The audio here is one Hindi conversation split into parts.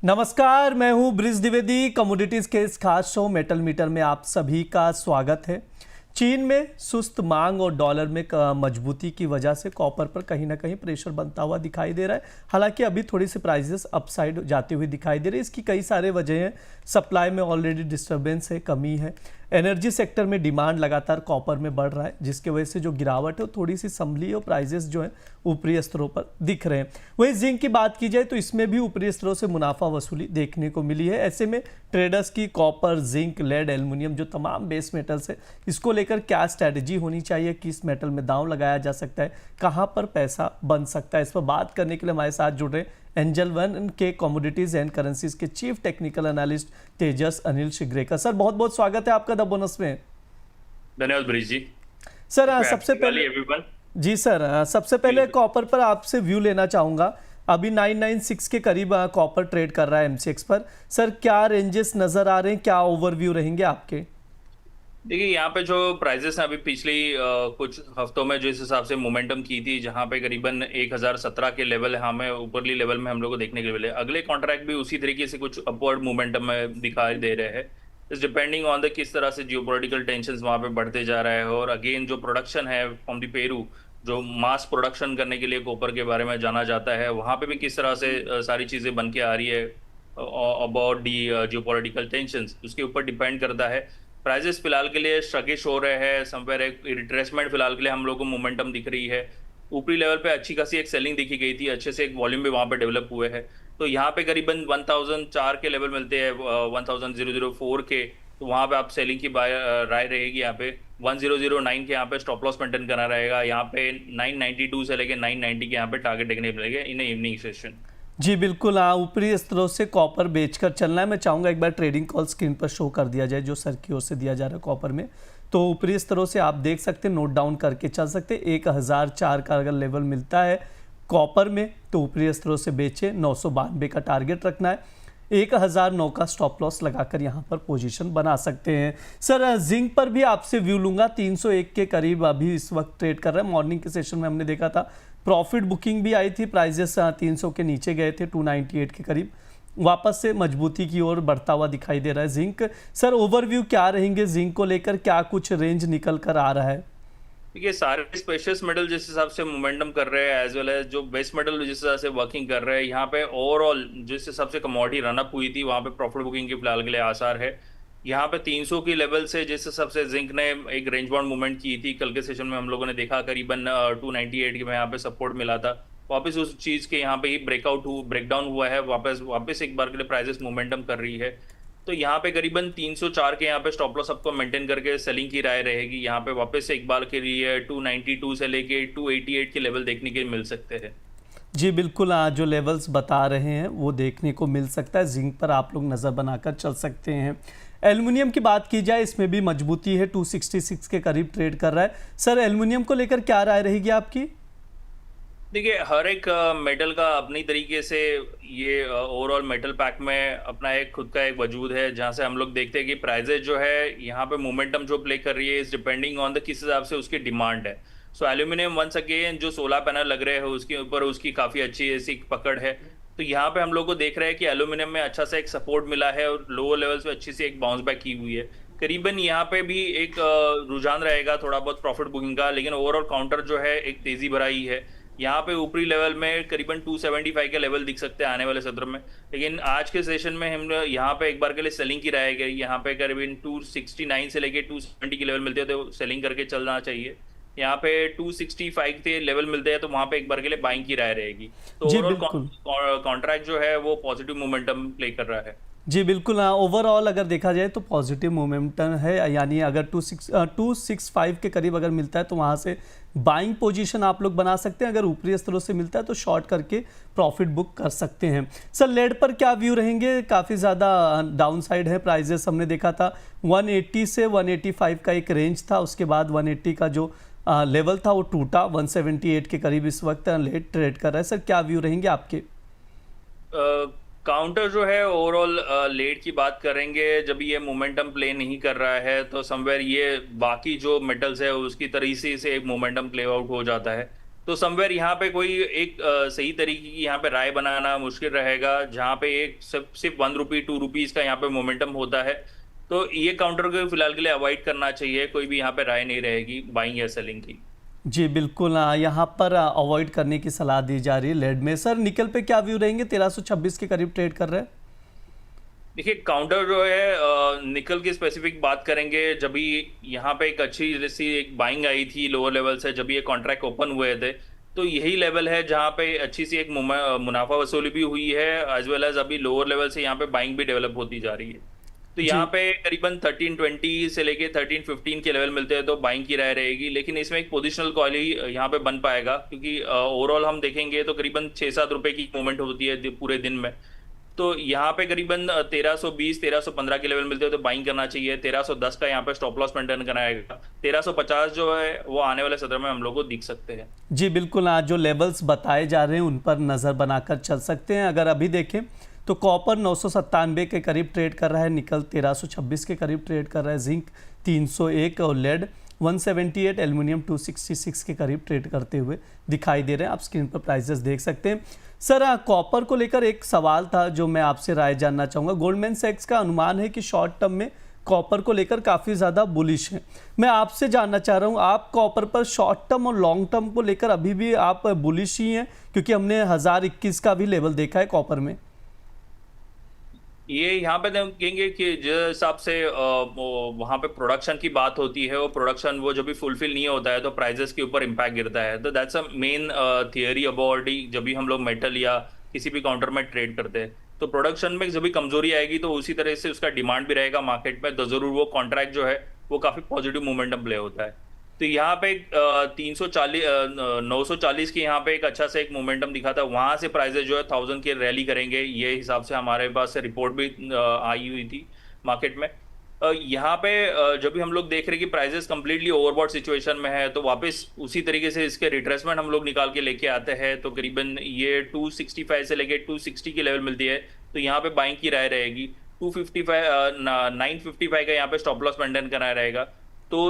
नमस्कार, मैं हूं ब्रिज द्विवेदी। कमोडिटीज के इस खास शो मेटल मीटर में आप सभी का स्वागत है। चीन में सुस्त मांग और डॉलर में मजबूती की वजह से कॉपर पर कहीं ना कहीं प्रेशर बनता हुआ दिखाई दे रहा है। हालांकि अभी थोड़ी सी प्राइसेस अपसाइड जाते हुए दिखाई दे रही है। इसकी कई सारे वजह हैं। सप्लाई में ऑलरेडी डिस्टर्बेंस है, कमी है। एनर्जी सेक्टर में डिमांड लगातार कॉपर में बढ़ रहा है, जिसकी वजह से जो गिरावट है वो थोड़ी सी संभली और प्राइजेस जो है ऊपरी स्तरों पर दिख रहे हैं। वहीं जिंक की बात की जाए तो इसमें भी ऊपरी स्तरों से मुनाफा वसूली देखने को मिली है। ऐसे में ट्रेडर्स की कॉपर, जिंक, लेड, एल्युमिनियम जो तमाम बेस मेटल्स है, इसको लेकर क्या स्ट्रैटेजी होनी चाहिए, किस मेटल में दांव लगाया जा सकता है, कहां पर पैसा बन सकता है, इस पर बात करने के लिए हमारे साथ जुड़ रहे एंजल वन के कमोडिटीज एंड करेंसीज के चीफ टेक्निकल एनालिस्ट तेजस अनिल शिग्रेकर। सर, बहुत बहुत स्वागत है आपका द बोनस में। धन्यवाद ब्रिज जी। सर, सबसे पहले जी सर, सबसे पहले कॉपर पर आपसे व्यू लेना चाहूंगा। अभी 996 के करीब कॉपर ट्रेड कर रहा है एमसीएक्स पर। सर, क्या रेंजेस नजर आ रहे हैं, क्या ओवरव्यू रहेंगे आपके? देखिए, यहाँ पे जो प्राइजेस हैं अभी पिछली कुछ हफ्तों में जिस हिसाब से मोमेंटम की थी, जहाँ पे करीबन 1017 के लेवल हमें ऊपरली लेवल में हम लोग को देखने के लिए मिले। अगले कॉन्ट्रैक्ट भी उसी तरीके से कुछ अपवर्ड मोमेंटम में दिखाई दे रहे हैं। इस डिपेंडिंग ऑन द किस तरह से जियोपॉलिटिकल टेंशंस वहाँ पे बढ़ते जा रहा है, और अगेन जो प्रोडक्शन है फ्रॉम द पेरू, जो मास प्रोडक्शन करने के लिए कॉपर के बारे में जाना जाता है, वहाँ पे भी किस तरह से सारी चीज़ें बन के आ रही है अबाउट दी जियोपॉलिटिकल टेंशंस, उसके ऊपर डिपेंड करता है। प्राइजेस फिलहाल के लिए स्ट्रगिश हो रहे हैं, समवेयर एक रिट्रेसमेंट फिलहाल के लिए हम लोग को मोमेंटम दिख रही है। ऊपरी लेवल पे अच्छी खासी एक सेलिंग दिखी गई थी, अच्छे से एक वॉल्यूम भी वहाँ पे डेवलप हुए हैं। तो यहाँ पे करीबन 1004 के लेवल मिलते हैं, 1004 के। तो वहाँ पे आप सेलिंग की राय रहेगी। यहाँ पे 1009 के यहाँ पे स्टॉप लॉस मेंटेन करना रहेगा। यहाँ पे 992 से लेके 990 के यहाँ पे टारगेट देखने मिलेंगे इन इवनिंग सेशन। जी बिल्कुल, हाँ, ऊपरी स्तरों से कॉपर बेचकर चलना है। मैं चाहूँगा एक बार ट्रेडिंग कॉल स्क्रीन पर शो कर दिया जाए, जो सर की ओर से दिया जा रहा है कॉपर में। तो ऊपरी स्तरों से आप देख सकते हैं, नोट डाउन करके चल सकते हैं। 1004 का अगर लेवल मिलता है कॉपर में तो ऊपरी स्तरों से बेचे। 992 का टारगेट रखना है। 1009 का स्टॉप लॉस लगाकर यहाँ पर पोजीशन बना सकते हैं। सर, जिंक पर भी आपसे व्यू लूंगा। 301 के करीब अभी इस वक्त ट्रेड कर रहा है। मॉर्निंग के सेशन में हमने देखा था प्रॉफिट बुकिंग भी आई थी, प्राइजेस 300 के नीचे गए थे, 298 के करीब वापस से मजबूती की ओर बढ़ता हुआ दिखाई दे रहा है जिंक। सर, ओवरव्यू क्या रहेंगे जिंक को लेकर, क्या कुछ रेंज निकल कर आ रहा है? देखिए, सारे स्पेशस मेटल जिस हिसाब से मोमेंटम कर रहे हैं, एज वेल एज जो बेस मेटल जिस हिसाब से वर्किंग कर रहे हैं, यहाँ पे ओवरऑल जिस हिसाब से कमोडिटी रनअप हुई थी, वहाँ पे प्रॉफिट बुकिंग के फिलहाल के लिए आसार है। यहाँ पे 300 की लेवल से जिस हिसाब से जिंक ने एक रेंज बाउंड मूवमेंट की थी, कल के सेशन में हम लोगों ने देखा करीबन 298 के में यहाँ पे सपोर्ट मिला था। वापस उस चीज़ के यहाँ पे ही ब्रेकडाउन हुआ है। वापस एक बार के लिए प्राइजेस मोमेंटम कर रही है। तो यहाँ पे करीबन 304 के यहाँ पे स्टॉप लॉस आपको मेंटेन करके सेलिंग की राय रहेगी। यहाँ पे वापस से एक बार के लिए 292 से लेके 288 के लेवल देखने के मिल सकते हैं। जी बिल्कुल, आज जो लेवल्स बता रहे हैं वो देखने को मिल सकता है। जिंक पर आप लोग नज़र बनाकर चल सकते हैं। एल्युमिनियम की बात की जाए, इसमें भी मजबूती है, 266 के करीब ट्रेड कर रहा है। सर, एल्युमिनियम को लेकर क्या राय रहेगी आपकी? देखिए, हर एक मेटल का अपनी तरीके से ये ओवरऑल मेटल पैक में अपना एक खुद का एक वजूद है, जहाँ से हम लोग देखते हैं कि प्राइजेज जो है यहाँ पे मोमेंटम जो प्ले कर रही है इस डिपेंडिंग ऑन द किस हिसाब से उसकी डिमांड है। सो एल्यूमिनियम वंस अगेन जो 16 पैनल लग रहे हैं उसके ऊपर उसकी काफ़ी अच्छी ऐसी पकड़ है। तो यहाँ पे हम लोग को देख रहे हैं कि एल्यूमिनियम में अच्छा सा एक सपोर्ट मिला है और लोअर लेवल्स पे अच्छी सी एक बाउंस बैक की हुई है। करीबन यहाँ पे भी एक रुझान रहेगा थोड़ा बहुत प्रॉफिट बुकिंग का, लेकिन ओवरऑल काउंटर जो है एक तेजी भरा ही है। यहाँ पे ऊपरी लेवल में करीबन 275 के लेवल दिख सकते हैं आने वाले सत्र में। लेकिन आज के सेशन में हम यहाँ पे एक बार के लिए सेलिंग की राय गई। यहाँ पे करीबन 269 से लेके 270 के लेवल मिलते हैं तो सेलिंग करके चलना चाहिए। यहाँ पे 265 के लेवल मिलते हैं तो वहाँ पे एक बार के लिए बाइंग की राय रहेगी। तो ओवरऑल कॉन्ट्रैक्ट जो है वो पॉजिटिव मोमेंटम प्ले कर रहा है। जी बिल्कुल, हाँ, ओवरऑल अगर देखा जाए तो पॉजिटिव मोमेंटम है। यानी अगर 265 के करीब अगर मिलता है तो वहाँ से बाइंग पोजीशन आप लोग बना सकते हैं। अगर ऊपरी स्तरों से मिलता है तो शॉर्ट करके प्रॉफिट बुक कर सकते हैं। सर, लेड पर क्या व्यू रहेंगे? काफ़ी ज़्यादा डाउन साइड है प्राइजेस। हमने देखा था 180 से 185 का एक रेंज था, उसके बाद 180 का जो लेवल था वो टूटा। 178 के करीब इस वक्त लेड ट्रेड कर रहा है। सर, क्या व्यू रहेंगे आपके? काउंटर जो है ओवरऑल लेट की बात करेंगे, जब ये मोमेंटम प्ले नहीं कर रहा है तो समवेयर ये बाकी जो मेटल्स है उसकी तरीके से एक मोमेंटम प्ले आउट हो जाता है। तो समवेयर यहाँ पे कोई एक सही तरीके की यहाँ पे राय बनाना मुश्किल रहेगा, जहाँ पे एक सिर्फ 1 रुपी 2 रुपीज का यहाँ पे मोमेंटम होता है। तो ये काउंटर को फिलहाल के लिए अवॉइड करना चाहिए, कोई भी यहाँ पे राय नहीं रहेगी बाइंग या सेलिंग की। जी बिल्कुल, यहाँ पर अवॉइड करने की सलाह दी जा रही है लेड में। सर निकल पे क्या व्यू रहेंगे? 1326 के करीब ट्रेड कर रहे हैं। देखिए काउंटर जो है निकल की स्पेसिफिक बात करेंगे, जब भी यहाँ पे एक अच्छी जैसी एक बाइंग आई थी लोअर लेवल से, जब ये कॉन्ट्रैक्ट ओपन हुए थे, तो यही लेवल है जहाँ पे अच्छी सी एक मुनाफा वसूली भी हुई है, एज वेल एज अभी लोअर लेवल से यहाँ पे बाइंग भी डेवलप होती जा रही है। तो जी यहाँ पे करीबन 1320 से लेके 1315 के लेवल मिलते हैं तो बाइंग की राय रहेगी, लेकिन इसमें एक पोजिशनल कॉल ही यहाँ पे बन पाएगा, क्योंकि ओवरऑल हम देखेंगे तो करीबन 6-7 रुपए की मूवमेंट होती है पूरे दिन में। तो यहाँ पे करीबन 1320 1315 के लेवल मिलते हैं तो बाइंग करना चाहिए। 1310 का यहाँ पे स्टॉप लॉस मेंटेन करना है। 1350 जो है वो आने वाले सत्र में हम लोग को दिख सकते हैं। जी बिल्कुल, आज जो लेवल्स बताए जा रहे हैं उन पर नज़र बनाकर चल सकते हैं। अगर अभी देखें तो कॉपर 997 के करीब ट्रेड कर रहा है, निकल 1326 के करीब ट्रेड कर रहा है, जिंक 301 और लेड 178, एल्युमिनियम 266 के करीब ट्रेड करते हुए दिखाई दे रहे हैं। आप स्क्रीन पर प्राइसेस देख सकते हैं। सर कॉपर को लेकर एक सवाल था जो मैं आपसे राय जानना चाहूँगा। गोल्डमैन सैक्स का अनुमान है कि शॉर्ट टर्म में कॉपर को लेकर काफ़ी ज़्यादा बुलिश है। मैं आपसे जानना चाह रहा हूँ, आप कॉपर पर शॉर्ट टर्म और लॉन्ग टर्म को लेकर अभी भी आप बुलिश ही हैं? क्योंकि हमने 1021 का भी लेवल देखा है कॉपर में। ये यहाँ पे देखेंगे कि जिस हिसाब से वहाँ पे प्रोडक्शन की बात होती है, वो प्रोडक्शन वो जब भी फुलफिल नहीं होता है तो प्राइजेस के ऊपर इम्पैक्ट गिरता है। तो that's a main theory about जब भी हम लोग मेटल या किसी भी काउंटर में ट्रेड करते हैं, तो प्रोडक्शन में जब भी कमजोरी आएगी तो उसी तरह से उसका डिमांड भी रहेगा मार्केट में, तो जरूर वो कॉन्ट्रैक्ट जो है वो काफी पॉजिटिव मोमेंटम प्ले होता है। तो यहाँ पे 340 940 की यहाँ पे एक अच्छा सा एक मोमेंटम दिखा था, वहां से प्राइजेस जो है 1000 के रैली करेंगे, ये हिसाब से हमारे पास रिपोर्ट भी आई हुई थी मार्केट में। यहाँ पे जब भी हम लोग देख रहे हैं कि प्राइजेस कंप्लीटली ओवरबॉट सिचुएशन में है, तो वापस उसी तरीके से इसके रिट्रेसमेंट हम लोग निकाल के लेके आते हैं। तो करीबन ये 265 से लेके 260 की लेवल मिलती है, तो यहाँ पे बाइंग की राय रहेगी। 955 का यहाँ पे स्टॉप लॉस मेंटेन करना रहेगा। तो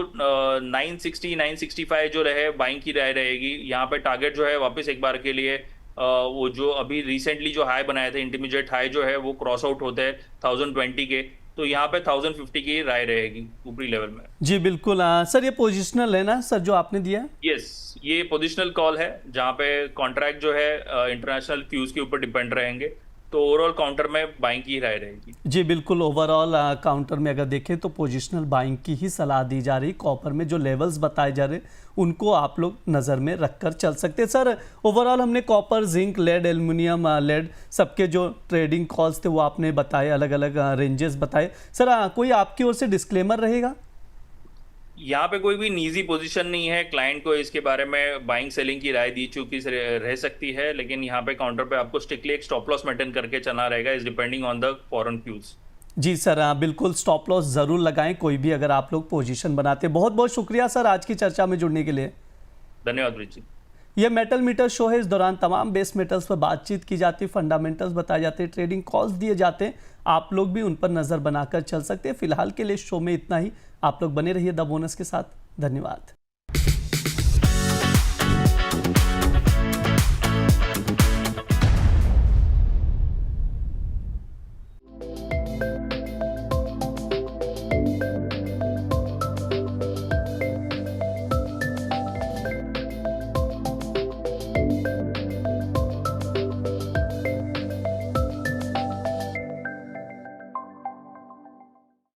960 965 जो रहे बाइंग की राय रहेगी। यहाँ पे टारगेट जो है वापस एक बार के लिए वो जो अभी रिसेंटली जो हाई बनाए थे, इंटरमीडिएट हाई जो है वो क्रॉस आउट होते हैं 1020 के, तो यहाँ पे 1050 की राय रहेगी ऊपरी लेवल में। जी बिल्कुल। सर ये पोजिशनल है ना सर जो आपने दिया? यस, ये पोजिशनल कॉल है जहाँ पे कॉन्ट्रैक्ट जो है इंटरनेशनल फ्यूज के ऊपर डिपेंड रहेंगे, तो ओवरऑल काउंटर में बाइंग की राय रहेगी। जी बिल्कुल, ओवरऑल काउंटर में अगर देखें तो पोजिशनल बाइंग की ही सलाह दी जा रही। कॉपर में जो लेवल्स बताए जा रहे उनको आप लोग नज़र में रखकर चल सकते हैं। सर ओवरऑल हमने copper, zinc, lead, aluminium, lead सबके जो ट्रेडिंग कॉल्स थे वो आपने बताए, अलग अलग रेंजेस बताए। सर कोई आपकी ओर से डिस्क्लेमर रहेगा? यहाँ पे कोई भी निजी पोजीशन नहीं है, क्लाइंट को इसके बारे में बाइंग सेलिंग की राय दी चुकी रह सकती है, लेकिन यहाँ पे काउंटर पे आपको स्ट्रिक्टली एक स्टॉप लॉस मेंटेन करके चलना रहेगा, is depending on the foreign fuse. जी सर, बिल्कुल स्टॉप लॉस ज़रूर लगाएं कोई भी अगर आप लोग पोजीशन बनाते। बहुत बहुत शुक्रिया सर आज की चर्चा में जुड़ने के लिए। धन्यवाद ब्रिज जी। यह मेटल मीटर शो है। इस दौरान तमाम बेस मेटल्स पर बातचीत की जाती है, फंडामेंटल्स बताए जाते हैं, ट्रेडिंग कॉल्स दिए जाते हैं। आप लोग भी उन पर नज़र बनाकर चल सकते हैं। फिलहाल के लिए शो में इतना ही। आप लोग बने रहिए द बोनस के साथ। धन्यवाद।